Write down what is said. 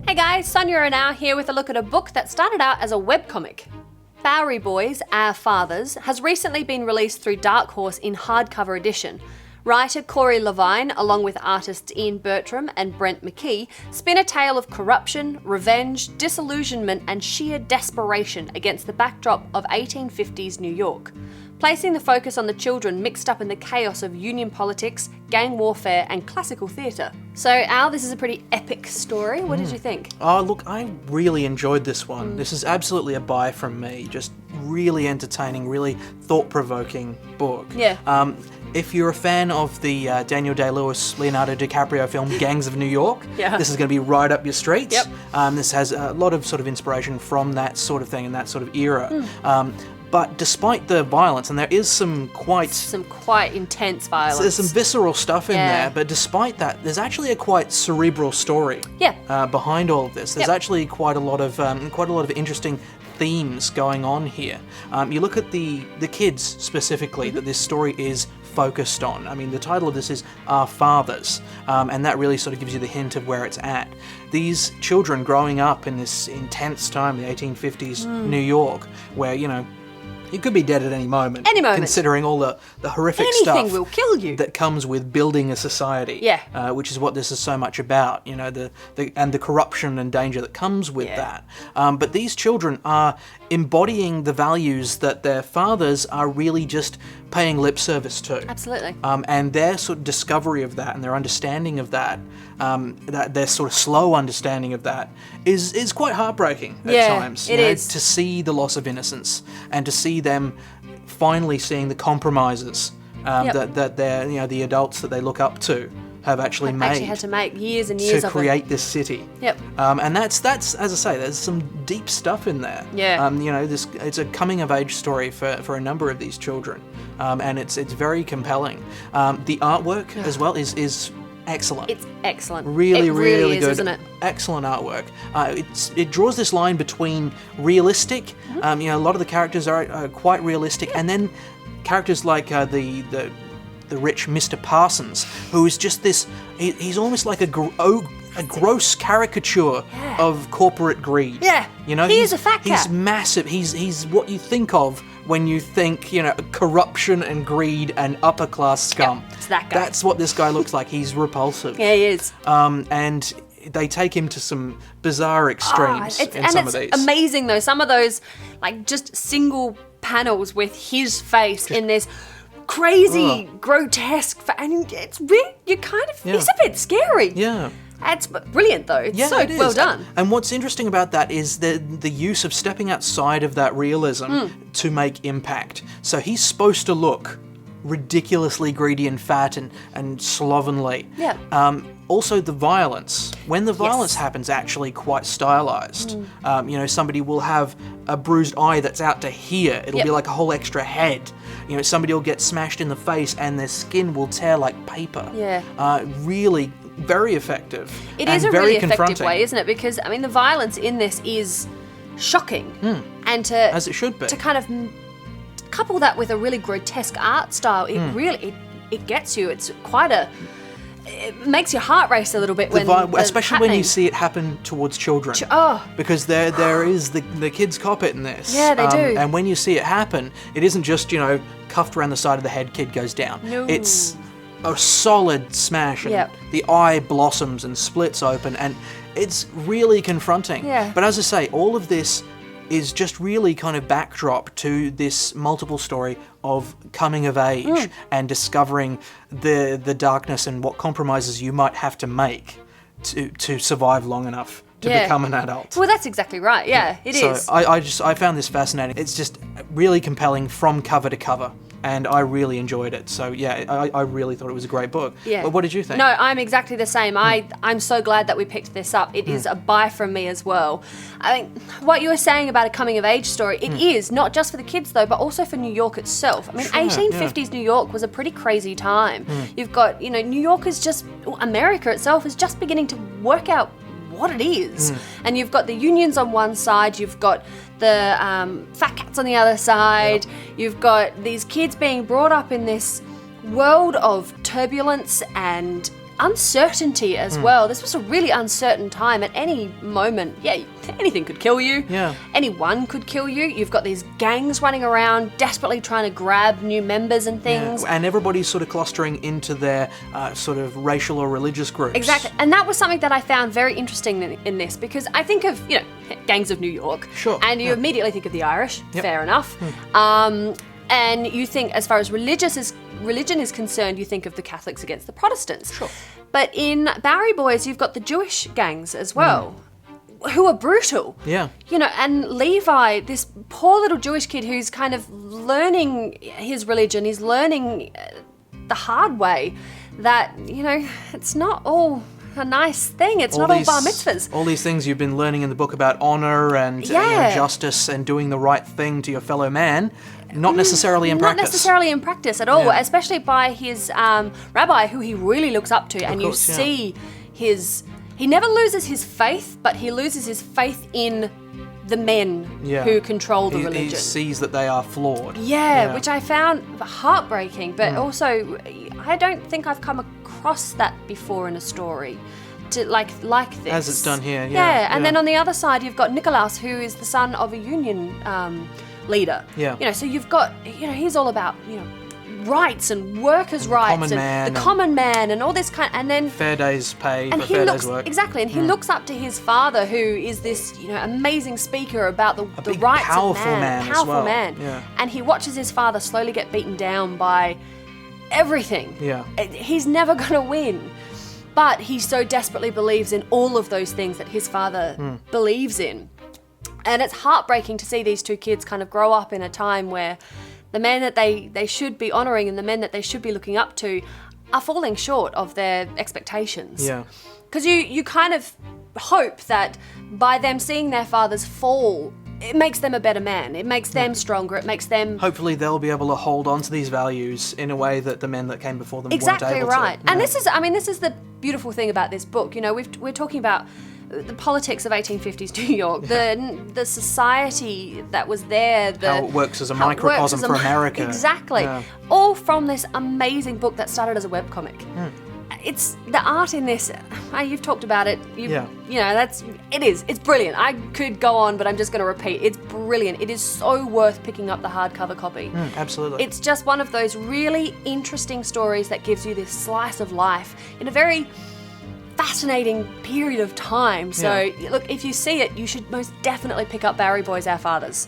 Hey guys, Sonya and I here with a look at a book that started out as a webcomic. Bowery Boys, Our Fathers has recently been released through Dark Horse in hardcover edition. Writer Corey Levine, along with artists Ian Bertram and Brent McKee, spin a tale of corruption, revenge, disillusionment and sheer desperation against the backdrop of 1850s New York, placing the focus on the children mixed up in the chaos of union politics, gang warfare and classical theatre. So Al, this is a pretty epic story. What did you think? Oh, look, I really enjoyed this one. This is absolutely a buy from me. Just really entertaining, really thought-provoking book. Yeah. If you're a fan of the Daniel Day-Lewis, Leonardo DiCaprio film Gangs of New York, Yeah. this is going to be right up your streets. Yep. This has a lot of sort of inspiration from that sort of thing and that sort of era. But despite the violence, and there is some quite intense violence. There's some visceral stuff in Yeah. there, but despite that, there's actually a quite cerebral story Yeah. behind all of this. There's Yep. actually quite a lot of interesting themes going on here. You look at the kids specifically that this story is focused on. I mean, the title of this is Our Fathers, and that really sort of gives you the hint of where it's at. These children growing up in this intense time, the 1850s New York, where, you know, you could be dead at any moment. Any moment. Considering all the horrific Anything stuff will kill you. that comes with building a society. Yeah. Which is what this is so much about, you know, the corruption and danger that comes with Yeah. that. But these children are embodying the values that their fathers are really just paying lip service to. Absolutely. And their sort of discovery of that and their understanding of that, that their sort of slow understanding of that is quite heartbreaking at times. It is. To see the loss of innocence and to see them finally seeing the compromises that they're, you know, the adults that they look up to have actually made. Actually had to make years and years to of create this city. Yep. And that's as I say, there's some deep stuff in there. Yeah. You know, it's a coming of age story for a number of these children, and it's very compelling. The artwork as well is excellent. It's excellent. Really, it really is, good. isn't it? Excellent artwork. It draws this line between realistic. Mm-hmm. You know, a lot of the characters are quite realistic, and then characters like the rich Mr. Parsons, who is just this. He's almost like a gross caricature of corporate greed. Yeah. You know, He is a fat He's cat. massive. He's what you think of when you think, you know, corruption and greed and upper class scum. It's that guy. That's what this guy looks like. He's repulsive. Yeah, he is. And they take him to some bizarre extremes in some of these. It's amazing though. Some of those, like, just single panels with his face in this crazy, grotesque, and it's really, it's a bit scary. Yeah. It's brilliant though. It's so it is. well done. And what's interesting about that is the use of stepping outside of that realism to make impact. So he's supposed to look ridiculously greedy and fat and slovenly. Yeah. Also the violence. When the violence happens, actually quite stylized. You know, somebody will have a bruised eye that's out to here. It'll be like a whole extra head. You know, somebody will get smashed in the face and their skin will tear like paper. Yeah. Really very effective. It and is a very really effective confronting. way, isn't it? Because, I mean, the violence in this is shocking. And As it should be. to kind of couple that with a really grotesque art style, it really, it gets you. It's quite it makes your heart race a little bit especially when you see it happen towards children. Because there is the kids cop it in this. Yeah, they do. And when you see it happen, it isn't just, you know, cuffed around the side of the head, kid goes down. No. It's a solid smash, and the eye blossoms and splits open, and it's really confronting. Yeah. But as I say, all of this is just really kind of backdrop to this multiple story of coming of age and discovering the darkness and what compromises you might have to make to survive long enough to become an adult. Well, that's exactly right. Yeah, it is. So I found this fascinating. It's just really compelling from cover to cover. And I really enjoyed it. So yeah, I really thought it was a great book. Yeah. Well, what did you think? No, I'm exactly the same. I'm so glad that we picked this up. It is a buy from me as well. I mean, what you were saying about a coming of age story, it is not just for the kids though, but also for New York itself. I mean, 1850s New York was a pretty crazy time. You've got, you know, New York is just, America itself is just beginning to work out what it is. And you've got the unions on one side, you've got the fat cats on the other side, you've got these kids being brought up in this world of turbulence and uncertainty as well. This was a really uncertain time. At any moment, anything could kill you. Yeah. Anyone could kill you. You've got these gangs running around, desperately trying to grab new members and things. And everybody's sort of clustering into their sort of racial or religious groups. Exactly. And that was something that I found very interesting in this, because I think of, gangs of New York. Sure. And you immediately think of the Irish. Yep. Fair enough. And you think, as far as religion is concerned, you think of the Catholics against the Protestants. Sure. But in Bowery Boys, you've got the Jewish gangs as well, who are brutal. Yeah. And Levi, this poor little Jewish kid who's kind of learning his religion, he's learning the hard way that, it's not all a nice thing. It's not all bar mitzvahs. All these things you've been learning in the book about honor and justice and doing the right thing to your fellow man, not necessarily in practice. Not necessarily in practice at all, especially by his rabbi, who he really looks up to. And you see he never loses his faith, but he loses his faith in the men who control the religion. He sees that they are flawed. Yeah, which I found heartbreaking, but also I don't think I've come across that before in a story like this. As it's done here, and then on the other side you've got Nicholas, who is the son of a union leader. Yeah. So you've got, he's all about, rights and workers' rights and the common man and all this and then fair day's pay and for fair day's work. Exactly, and he looks up to his father, who is this, amazing speaker about the rights of man. Powerful man. Yeah. And he watches his father slowly get beaten down by everything. Yeah. He's never going to win. But he so desperately believes in all of those things that his father believes in. And it's heartbreaking to see these two kids kind of grow up in a time where the men that they should be honouring and the men that they should be looking up to are falling short of their expectations. Yeah. Because you kind of hope that by them seeing their fathers fall, it makes them a better man. It makes them stronger. It makes them... Hopefully they'll be able to hold on to these values in a way that the men that came before them weren't able to. Exactly right. And this is the beautiful thing about this book. We're talking about the politics of 1850s New York, the society that was there, how it works as a microcosm for America. Exactly. Yeah. All from this amazing book that started as a webcomic. It's the art in this. You've talked about it. It's brilliant. I could go on, but I'm just going to repeat. It's brilliant. It is so worth picking up the hardcover copy. Absolutely. It's just one of those really interesting stories that gives you this slice of life in a very fascinating period of time. So look, if you see it, you should most definitely pick up Bowery Boys, Our Fathers.